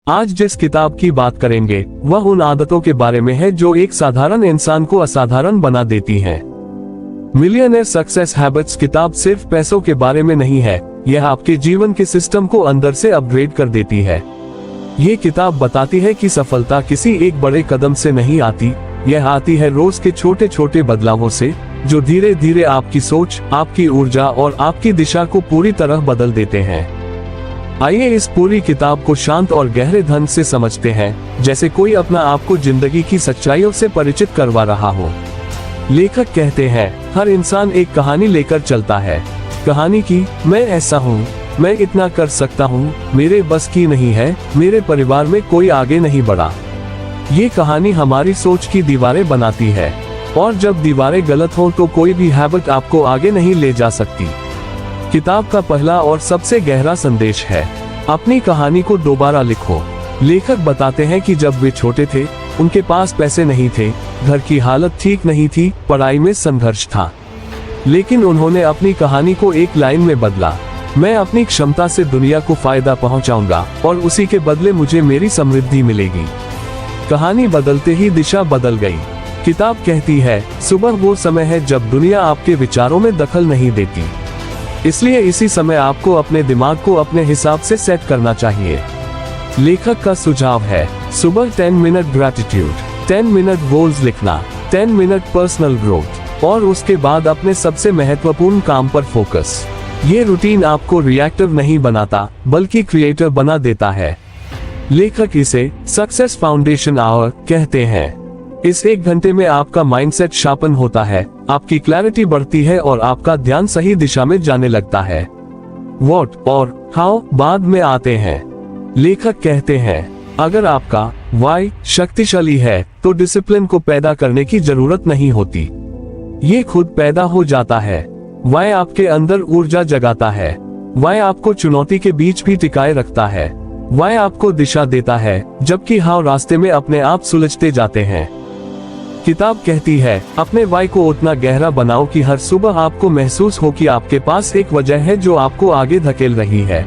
आज जिस किताब की बात करेंगे वह उन आदतों के बारे में है जो एक साधारण इंसान को असाधारण बना देती हैं। मिलियनेयर सक्सेस हैबिट्स किताब सिर्फ पैसों के बारे में नहीं है, यह आपके जीवन के सिस्टम को अंदर से अपग्रेड कर देती है। ये किताब बताती है कि सफलता किसी एक बड़े कदम से नहीं आती, यह आती है रोज के छोटे छोटे बदलावों से, जो धीरे धीरे आपकी सोच, आपकी ऊर्जा और आपकी दिशा को पूरी तरह बदल देते हैं। आइए इस पूरी किताब को शांत और गहरे ढंग से समझते हैं, जैसे कोई अपना आपको जिंदगी की सच्चाइयों से परिचित करवा रहा हो। लेखक कहते हैं, हर इंसान एक कहानी लेकर चलता है। कहानी की, मैं ऐसा हूँ, मैं इतना कर सकता हूँ, मेरे बस की नहीं है, मेरे परिवार में कोई आगे नहीं बढ़ा। ये कहानी हमारी सोच की दीवारें बनाती है, और जब दीवारें गलत हो तो कोई भी हैबिट आपको आगे नहीं ले जा सकती। किताब का पहला और सबसे गहरा संदेश है, अपनी कहानी को दोबारा लिखो। लेखक बताते हैं कि जब वे छोटे थे, उनके पास पैसे नहीं थे, घर की हालत ठीक नहीं थी, पढ़ाई में संघर्ष था। लेकिन उन्होंने अपनी कहानी को एक लाइन में बदला, मैं अपनी क्षमता से दुनिया को फायदा पहुंचाऊंगा और उसी के बदले मुझे मेरी समृद्धि मिलेगी। कहानी बदलते ही दिशा बदल गई। किताब कहती है, सुबह वो समय है जब दुनिया आपके विचारों में दखल नहीं देती, इसलिए इसी समय आपको अपने दिमाग को अपने हिसाब से सेट करना चाहिए। लेखक का सुझाव है, सुबह 10 मिनट ग्रैटिट्यूड, 10 मिनट गोल्स लिखना, 10 मिनट पर्सनल ग्रोथ, और उसके बाद अपने सबसे महत्वपूर्ण काम पर फोकस। ये रूटीन आपको रिएक्टिव नहीं बनाता, बल्कि क्रिएटर बना देता है। लेखक इसे सक्सेस फाउंडेशन आवर कहते हैं। इस 1 घंटे में आपका माइंडसेट शार्पन होता है, आपकी क्लैरिटी बढ़ती है और आपका ध्यान सही दिशा में जाने लगता है। व्हाट और हाउ बाद में आते हैं। लेखक कहते हैं, अगर आपका व्हाई शक्तिशाली है तो डिसिप्लिन को पैदा करने की जरूरत नहीं होती, ये खुद पैदा हो जाता है। व्हाई आपके अंदर ऊर्जा जगाता है, व्हाई आपको चुनौती के बीच भी टिकाए रखता है, व्हाई आपको दिशा देता है, जबकि हाउ रास्ते में अपने आप सुलझते जाते हैं। किताब कहती है, अपने व्हाई को उतना गहरा बनाओ कि हर सुबह आपको महसूस हो कि आपके पास एक वजह है जो आपको आगे धकेल रही है।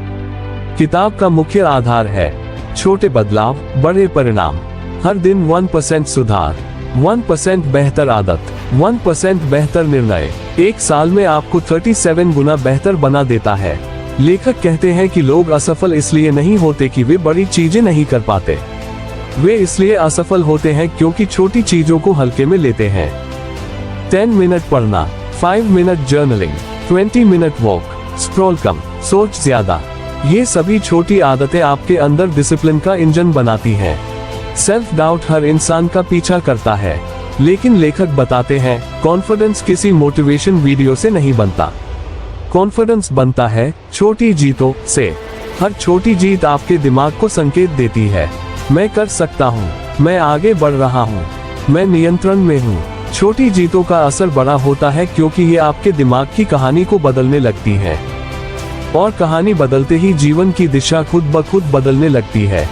किताब का मुख्य आधार है, छोटे बदलाव, बड़े परिणाम। हर दिन 1% सुधार, 1% बेहतर आदत, 1% बेहतर निर्णय 1 साल में आपको 37 गुना बेहतर बना देता है। लेखक कहते हैं कि लोग असफल इसलिए नहीं होते कि वे बड़ी चीजें नहीं कर पाते, वे इसलिए असफल होते हैं क्योंकि छोटी चीजों को हल्के में लेते हैं। 10 मिनट पढ़ना, 5 minute journaling, 20 minute walk, scroll कम, सोच ज्यादा। ये सभी छोटी आदतें आपके अंदर डिसिप्लिन का इंजन बनाती हैं। सेल्फ डाउट हर इंसान का पीछा करता है, लेकिन लेखक बताते हैं, कॉन्फिडेंस किसी मोटिवेशन वीडियो से नहीं बनता। कॉन्फिडेंस बनता है छोटी जीतों से। हर छोटी जीत आपके दिमाग को संकेत देती है, मैं कर सकता हूँ, मैं आगे बढ़ रहा हूँ, मैं नियंत्रण में हूँ। छोटी जीतों का असर बड़ा होता है क्योंकि ये आपके दिमाग की कहानी को बदलने लगती है, और कहानी बदलते ही जीवन की दिशा खुद ब खुद बदलने लगती है।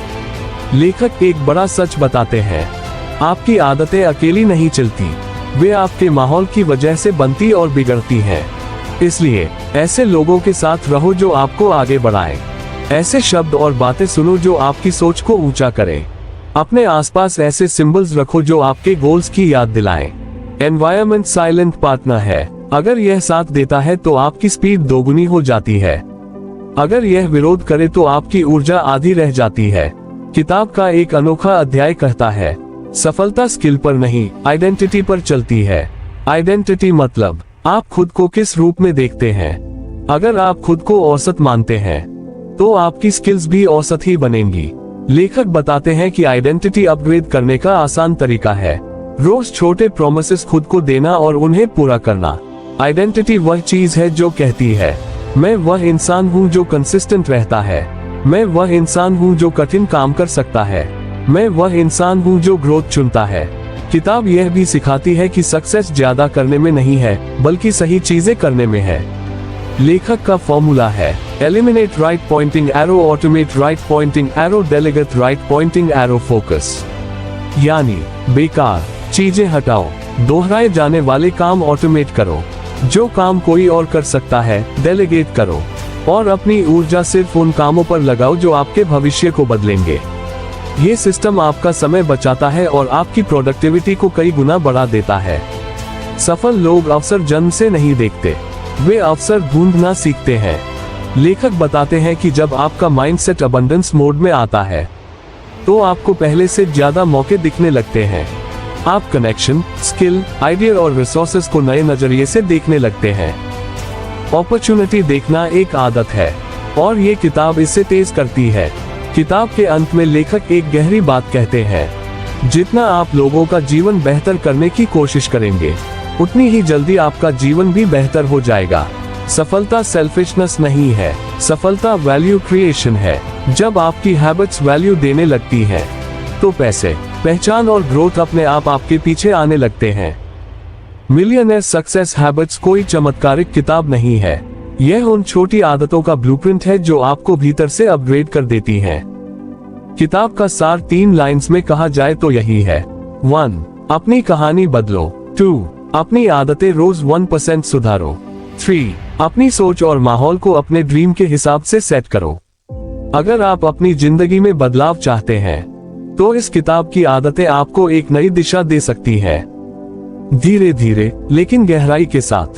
लेखक एक बड़ा सच बताते हैं, आपकी आदतें अकेली नहीं चलती, वे आपके माहौल की वजह से बनती और बिगड़ती हैं। इसलिए ऐसे लोगों के साथ रहो जो आपको आगे बढ़ाएं। ऐसे शब्द और बातें सुनो जो आपकी सोच को ऊंचा करें। अपने आसपास ऐसे सिंबल्स रखो जो आपके गोल्स की याद दिलाएं। एनवायरनमेंट साइलेंट पार्टनर है, अगर यह साथ देता है तो आपकी स्पीड दोगुनी हो जाती है, अगर यह विरोध करे तो आपकी ऊर्जा आधी रह जाती है। किताब का एक अनोखा अध्याय कहता है, सफलता स्किल पर नहीं, आइडेंटिटी पर चलती है। आइडेंटिटी मतलब आप खुद को किस रूप में देखते हैं। अगर आप खुद को औसत मानते हैं तो आपकी स्किल्स भी औसत ही बनेंगी। लेखक बताते हैं कि आइडेंटिटी अपग्रेड करने का आसान तरीका है, रोज छोटे प्रोमिसेस खुद को देना और उन्हें पूरा करना। आइडेंटिटी वह चीज है जो कहती है, मैं वह इंसान हूँ जो कंसिस्टेंट रहता है, मैं वह इंसान हूँ जो कठिन काम कर सकता है, मैं वह इंसान हूँ जो ग्रोथ चुनता है। किताब यह भी सिखाती है कि सक्सेस ज्यादा करने में नहीं है, बल्कि सही चीजें करने में है। लेखक का फॉर्मूला है, eliminate right pointing arrow, automate right pointing arrow, delegate right pointing arrow, focus. यानी बेकार चीजें हटाओ, दोहराए जाने वाले काम ऑटोमेट करो, जो काम कोई और कर सकता है डेलीगेट करो, और अपनी ऊर्जा सिर्फ उन कामों पर लगाओ जो आपके भविष्य को बदलेंगे। ये सिस्टम आपका समय बचाता है और आपकी प्रोडक्टिविटी को कई गुना बढ़ा देता है। सफल लोग अवसर जन्म से नहीं देखते, वे अवसर ढूंढना सीखते हैं। लेखक बताते हैं कि जब आपका माइंडसेट अबंडेंस मोड में आता है तो आपको पहले से ज्यादा मौके दिखने लगते हैं। आप कनेक्शन, स्किल, आइडिया और रिसोर्सेज को नए नजरिए से देखने लगते हैं। अपॉर्चुनिटी देखना एक आदत है और ये किताब इसे तेज करती है। किताब के अंत में लेखक एक गहरी बात कहते हैं, जितना आप लोगों का जीवन बेहतर करने की कोशिश करेंगे, उतनी ही जल्दी आपका जीवन भी बेहतर हो जाएगा। सफलता सेल्फिशनेस नहीं है, सफलता वैल्यू क्रिएशन है। जब आपकी हैबिट्स वैल्यू देने लगती हैं, तो पैसे, पहचान और ग्रोथ अपने आप आपके पीछे आने लगते हैं। मिलियनेयर सक्सेस हैबिट्स कोई चमत्कारिक किताब नहीं है, यह उन छोटी आदतों का ब्लूप्रिंट है जो आपको भीतर से अपग्रेड कर देती हैं। किताब का सार 3 लाइंस में कहा जाए तो यही है। 1. अपनी कहानी बदलो। 2. अपनी आदतें रोज 1% सुधारो। 3. अपनी सोच और माहौल को अपने ड्रीम के हिसाब से सेट करो। अगर आप अपनी जिंदगी में बदलाव चाहते हैं, तो इस किताब की आदतें आपको एक नई दिशा दे सकती हैं। धीरे धीरे लेकिन गहराई के साथ।